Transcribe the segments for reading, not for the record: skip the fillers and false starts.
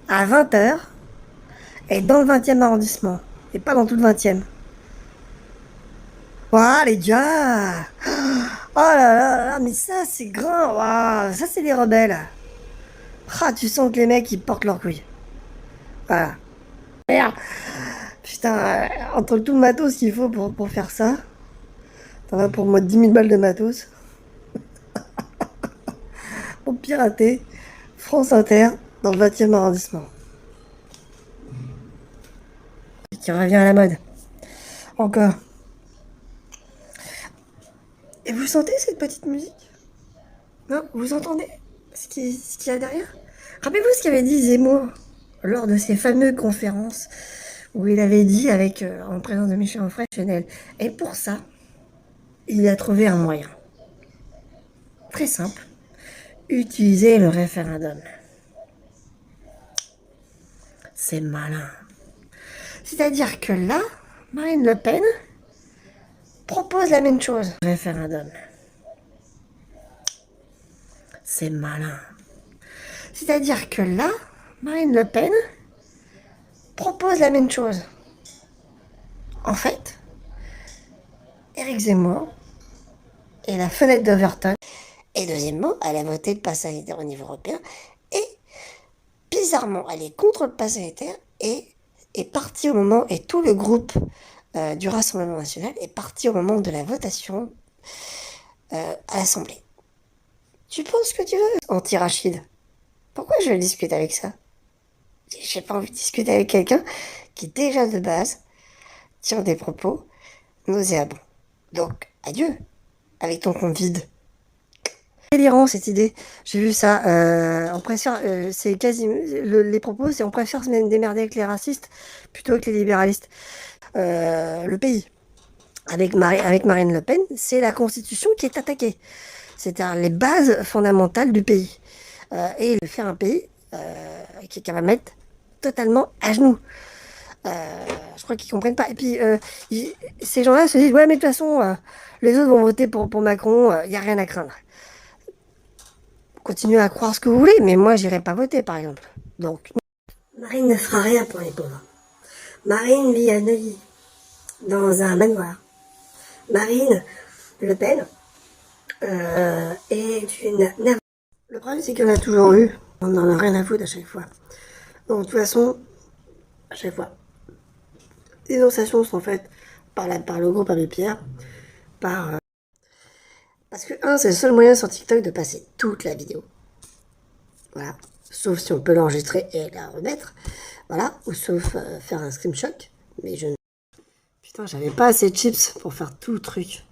à 20 h et dans le 20e arrondissement. Et pas dans tout le 20e. Waouh, les gars! Oh là là là, mais ça, c'est grand! Waouh, ça, c'est les rebelles! Ah, tu sens que les mecs, ils portent leurs couilles. Voilà. Merde! Putain, entre tout le matos qu'il faut pour faire ça, t'en as pour moi 10 000 balles de matos pour pirater France Inter dans le 20e arrondissement. Qui revient à la mode. Encore. Et vous sentez cette petite musique? Non? Vous entendez ce qu'il y a derrière? Rappelez-vous ce qu'avait dit Zemmour lors de ces fameuses conférences où il avait dit en présence de Michel Onfray, Chanel. Et pour ça, il a trouvé un moyen. Très simple. Utiliser le référendum. C'est malin. C'est-à-dire que là, Marine Le Pen propose la même chose. Référendum. C'est malin. C'est-à-dire que là, Marine Le Pen propose la même chose. En fait, Éric Zemmour est la fenêtre d'Overton. Et deuxièmement, elle a voté le pass sanitaire au niveau européen. Et bizarrement, elle est contre le pass sanitaire et est partie au moment, et tout le groupe du Rassemblement national est parti au moment de la votation à l'Assemblée. Tu penses que tu veux, anti-Rachid? Pourquoi je vais discuter avec ça? J'ai pas envie de discuter avec quelqu'un qui, déjà de base, tient des propos nauséabonds. Donc, adieu, avec ton compte vide. Délirant cette idée. J'ai vu ça. On préfère, c'est quasi les propos, c'est on préfère se démerder avec les racistes plutôt que les libéralistes. Le pays avec Marine Le Pen, c'est la Constitution qui est attaquée. C'est-à-dire les bases fondamentales du pays. Et de faire un pays qui va mettre totalement à genoux. Je crois qu'ils comprennent pas. Et puis, ces gens-là se disent, ouais, mais de toute façon, les autres vont voter pour Macron, il n'y a rien à craindre. Continuez à croire ce que vous voulez, mais moi, j'irai pas voter, par exemple. Donc, Marine ne fera rien pour les pauvres. Marine vit à Neuilly, dans un manoir. Marine Le Pen est une nerveuse. Le problème, c'est qu'il y en a toujours eu. On n'en a rien à foutre à chaque fois. Donc, de toute façon, à chaque fois, les dénonciations sont faites par le groupe Abbé Pierre, parce que, c'est le seul moyen sur TikTok de passer toute la vidéo. Voilà. Sauf si on peut l'enregistrer et la remettre. Voilà. Ou sauf faire un screenshot. Mais je ne... Putain, j'avais pas assez de chips pour faire tout le truc.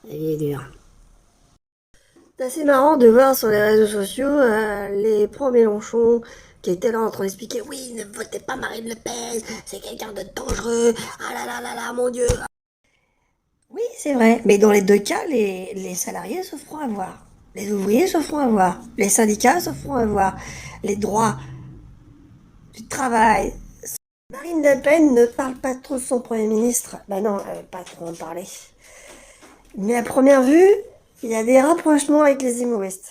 Il est dur. C'est assez marrant de voir sur les réseaux sociaux les pro-Mélenchon qui étaient là en train d'expliquer oui, ne votez pas Marine Le Pen, c'est quelqu'un de dangereux, ah là là là là, mon Dieu. Oui, c'est vrai, mais dans les deux cas, les salariés se feront avoir, les ouvriers se feront avoir, les syndicats se feront avoir, les droits du travail. Marine Le Pen ne parle pas trop de son Premier ministre, bah non, pas trop en parler. Mais à première vue, il y a des rapprochements avec les humoristes.